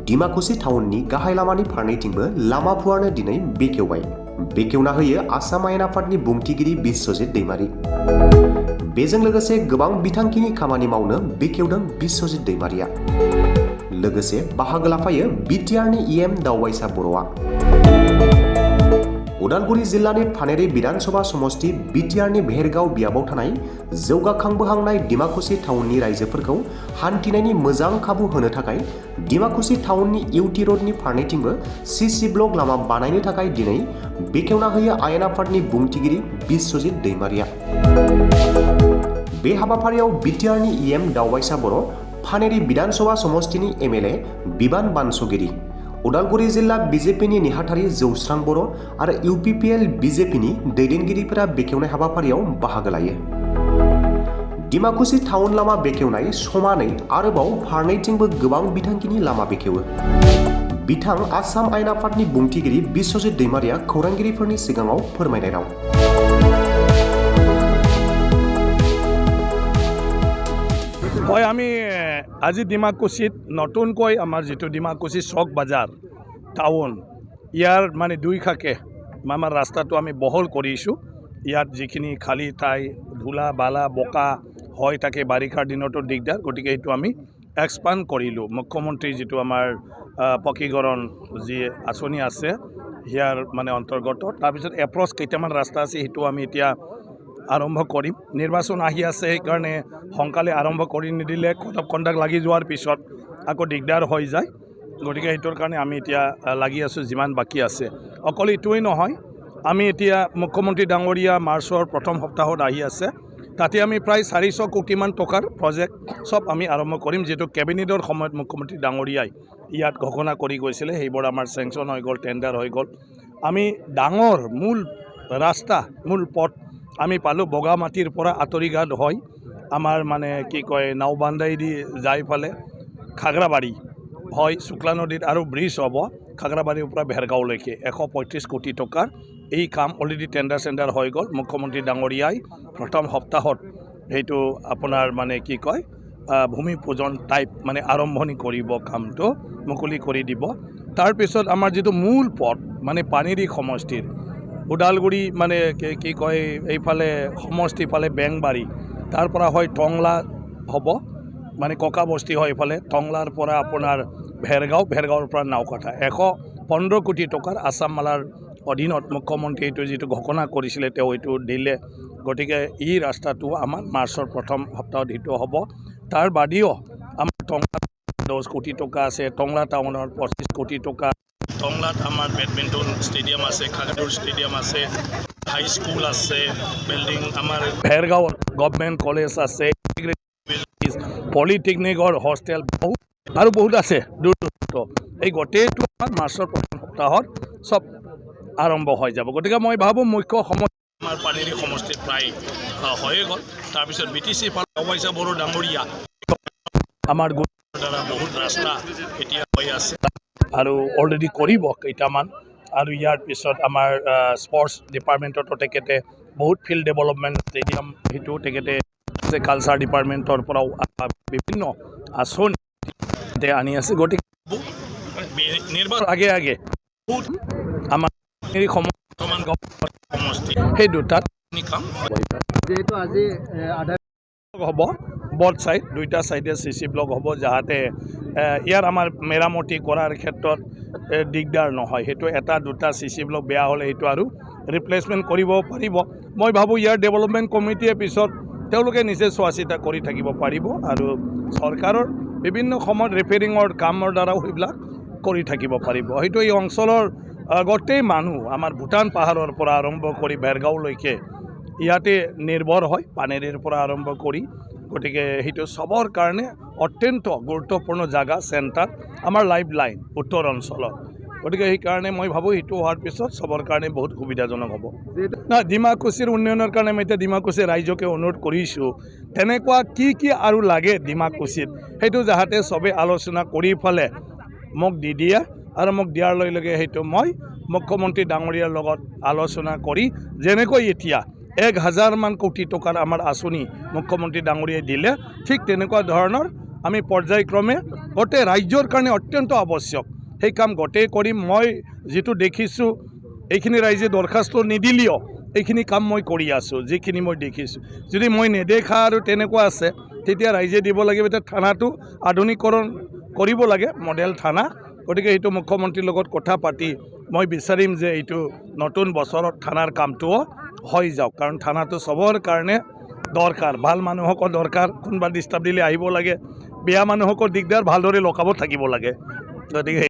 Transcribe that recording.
डिमाकुसि टाउननि गाहाय लामानि फारनैथिंबो लामा फुवारनो दिनै बेखेवबाय। बेखेवना होयो आसाम आयेन आफादनि बुंथिगिरि बिश्वजित दैमारी। बेजों लोगोसे गोबां बिथांखिनि खामानि मावनो बेखेवदों बिश्वजित दैमारीया। लोगोसे बाहागो लाफायो बिटिआरनि इएम दावबायसा बर'आ। उदालगुरि जिल्लानि फानेरि विधानसभा समष्टि बिटिआरनि भेरगाव बियाबाव थानाय जौगाखांबोहांनाय डिमाकुसि टाउननि रायजोफोरखौ हान्थिनायनि मोजां खाबु होनो थाखाय डिमाकुसि टाउननि इउटि रडनि फारनैथिंबो सिसि ब्लक लामा बानायनो थाखाय दिनै बेखेवना होयो आयेन आफादनि बुंथिगिरि बिश्वजित दैमारीया। बे हाबाफारियाव बिटिआरनि इएम दावबायसा बर', फानेरि विधानसभा समष्टिनि एमएलए बिबान बानसगिरि, उदालगुरि जिल्ला बिजेपिनि नेहाथारि जौस्रां बर' आरो इउपिपिएल बिजेपिनि दैदेनगिरिफोरा बेखेवनाय हाबाफारियाव बाहागो लायो। डिमाकुसि टाउन लामा बेखेवनाय समानै आरोबाव फारनैथिंबो गोबां बिथांखिनि लामा बेखेवो। बिथां आसाम आयेन आफादनि बुंथिगिरि बिश्वजित दैमारीया खौरांगिरिफोरनि सिगाङाव फोरमायनाय राव। হয়, আমি আজি ডিমাকুছিত নতুনকৈ আমাৰ যিটো ডিমাকুছি চক বাজাৰ টাউন ইয়াৰ মানে দুই খাকে আমাৰ ৰাস্তাটো আমি বহল কৰিছোঁ। ইয়াত যিখিনি খালী ঠাই ধূলা বালা বোকা হয় তাকে বাৰিষাৰ দিনতো দিগদাৰ, গতিকে এইটো আমি এক্সপাণ্ড কৰিলোঁ। মুখ্যমন্ত্ৰী যিটো আমাৰ পকীকৰণ যি আঁচনি আছে ইয়াৰ মানে অন্তৰ্গত। তাৰপিছত এপ্ৰ'চ কেইটামান ৰাস্তা আছে সেইটো আমি এতিয়া আৰম্ভ কৰিম। নিৰ্বাচন আহি আছে, সেইকাৰণে সোনকালে আৰম্ভ কৰি নিদিলে কোড অফ কণ্ডাক্ট লাগি যোৱাৰ পিছত আকৌ দিগদাৰ হৈ যায়। গতিকে সেইটোৰ কাৰণে আমি এতিয়া লাগি আছোঁ যিমান বাকী আছে। অকল এইটোৱেই নহয়, আমি এতিয়া মুখ্যমন্ত্ৰী ডাঙৰীয়া মাৰ্চৰ প্ৰথম সপ্তাহত আহি আছে, তাতে আমি প্ৰায় 400 কোটিমান টকাৰ প্ৰজেক্ট চব আমি আৰম্ভ কৰিম, যিটো কেবিনেটৰ সময়ত মুখ্যমন্ত্ৰী ডাঙৰীয়াই ইয়াত ঘোষণা কৰি গৈছিলে। সেইবোৰ আমাৰ চেংচন হৈ গ'ল, টেণ্ডাৰ হৈ গ'ল। আমি ডাঙৰ মূল ৰাস্তা মূল পথ আমি পালোঁ। বগা মাটিৰ পৰা আঁতৰিঘাট হয় আমাৰ মানে কি কয় নাওবান্ধাই দি যাই ফালে খাগৰাবাৰী হয় শুক্লা নদীত আৰু ব্ৰিজ হ'ব খাগৰাবাৰীৰ পৰা ভেৰগাঁওলৈকে 135 কোটি টকাৰ এই কাম অলৰেডি টেণ্ডাৰ হৈ গ'ল। মুখ্যমন্ত্ৰী ডাঙৰীয়াই প্ৰথম সপ্তাহত সেইটো আপোনাৰ মানে কি কয় ভূমি পূজন টাইপ মানে আৰম্ভণি কৰিব, কামটো মুকলি কৰি দিব। তাৰপিছত আমাৰ যিটো মূল পথ মানে পানেৰী সমষ্টিৰ উদালগুৰি মানে কি কয় এইফালে সমষ্টি ফালে বেংবাৰী, তাৰ পৰা হয় টংলা হ'ব মানে ককা বস্তি হয় এইফালে টংলাৰ পৰা আপোনাৰ ভেৰগাঁৱৰ পৰা নাওকাটা 115 কোটি টকাৰ আসাম মালাৰ অধীনত মুখ্যমন্ত্ৰী এইটো যিটো ঘোষণা কৰিছিলে তেওঁ এইটো দিলে। গতিকে এই ৰাস্তাটো আমাৰ মাৰ্চৰ প্ৰথম সপ্তাহত সেইটো হ'ব। তাৰ বাদেও আমাৰ টংলাত 10 কোটি টকা আছে, টংলা টাউনৰ 25 কোটি টকা, টংলাত আমাৰ বেডমিণ্টন ষ্টেডিয়াম আছে, খাগড়াদুৰ ষ্টেডিয়াম আছে, হাই স্কুল আছে, বিল্ডিং আমাৰ ভেৰগাঁৱত গভৰ্ণমেণ্ট কলেজ আছে, পলিটেকনিকৰ হোষ্টেল বহুত আছে দূৰ দূৰত। এই গোটেইটো আমাৰ মাৰ্চৰ প্ৰথম সপ্তাহত চব আৰম্ভ হৈ যাব। গতিকে মই ভাবোঁ মুখ্য সমষ্টি আমাৰ পানেৰী সমষ্টিত প্ৰায় হৈয়ে গ'ল। তাৰপিছত BTC দাৱবাইছা বড়ো ডাঙৰীয়া আমাৰ দ্বাৰা বহুত ৰাস্তা এতিয়া হৈ আছে আৰু অলৰেডি কৰিব কেইটামান। আৰু ইয়াৰ পিছত আমাৰ স্পৰ্টছ ডিপাৰ্টমেণ্টতো তেখেতে বহুত ফিল্ড ডেভেলপমেণ্ট ষ্টেডিয়াম সেইটো তেখেতে কালচাৰ ডিপাৰ্টমেণ্টৰ পৰাও বিভিন্ন আঁচনি আনি আছে। গতিকে নিৰ্বাচন আগে বহুত আমাৰ সমষ্টি সেই দুটাত কাম যিহেতু আজি হ'ব বথ চাইড দুইটা চাইডে CC ব্লক হ'ব, যাতে ইয়াৰ আমাৰ মেৰামতি কৰাৰ ক্ষেত্ৰত দিগদাৰ নহয়। সেইটো এটা দুটা CC ব্লক বেয়া হ'লে সেইটো আৰু ৰিপ্লেচমেণ্ট কৰিব পাৰিব। মই ভাবোঁ ইয়াৰ ডেভেলপমেণ্ট কমিটিয়ে পিছত তেওঁলোকে নিজে চোৱা চিতা কৰি থাকিব পাৰিব আৰু চৰকাৰৰ বিভিন্ন সময়ত ৰিপেয়াৰিঙৰ কামৰ দ্বাৰাও সেইবিলাক কৰি থাকিব পাৰিব। হয়তো এই অঞ্চলৰ গোটেই মানুহ আমাৰ ভূটান পাহাৰৰ পৰা আৰম্ভ কৰি ভেৰগাঁওলৈকে ইয়াতে নিৰ্ভৰ হয়, পানেৰীৰ পৰা আৰম্ভ কৰি। গতিকে সেইটো চবৰ কাৰণে অত্যন্ত গুৰুত্বপূৰ্ণ জাগা, চেণ্টাৰ আমাৰ লাইফ লাইন উত্তৰ অঞ্চলত। গতিকে সেইকাৰণে মই ভাবোঁ সেইটো হোৱাৰ পিছত চবৰ কাৰণে বহুত সুবিধাজনক হ'ব। ডিমাকুছিৰ উন্নয়নৰ কাৰণে মই এতিয়া ডিমাকুছি ৰাইজকে অনুৰোধ কৰিছোঁ, তেনেকুৱা কি আৰু লাগে ডিমাকুছিত সেইটো যাতে চবেই আলোচনা কৰি ফালে মোক দি দিয়ে আৰু মোক দিয়াৰ লগে লগে সেইটো মই মুখ্যমন্ত্ৰী ডাঙৰীয়াৰ লগত আলোচনা কৰি যেনেকৈ এতিয়া 1000 মান কোটি টকাৰ আমাৰ আঁচনি মুখ্যমন্ত্ৰী ডাঙৰীয়াই দিলে, ঠিক তেনেকুৱা ধৰণৰ আমি পৰ্যায়ক্ৰমে গোটেই ৰাজ্যৰ কাৰণে অত্যন্ত আৱশ্যক সেই কাম গোটেই কৰিম মই যিটো দেখিছোঁ এইখিনি ৰাইজে দৰখাস্ত নিদিলেও এইখিনি কাম মই কৰি আছোঁ যিখিনি মই দেখিছোঁ যদি মই নেদেখা আৰু তেনেকুৱা আছে তেতিয়া ৰাইজে দিব লাগিব এতিয়া থানাটো আধুনিকৰণ কৰিব লাগে মডেল থানা গতিকে এইটো মুখ্যমন্ত্ৰীৰ লগত কথা পাতি মই বিচাৰিম যে এইটো নতুন বছৰত থানাৰ কামটোও হৈ যাওক কাৰণ থানাটো চবৰ কাৰণে দৰকাৰ ভাল মানুহকৰ দৰকাৰ কোনোবা ডিষ্টাৰ্ব দিলে আহিব লাগে বেয়া মানুহকৰ দিগদাৰ ভালদৰে লকাবত থাকিব লাগে গতিকে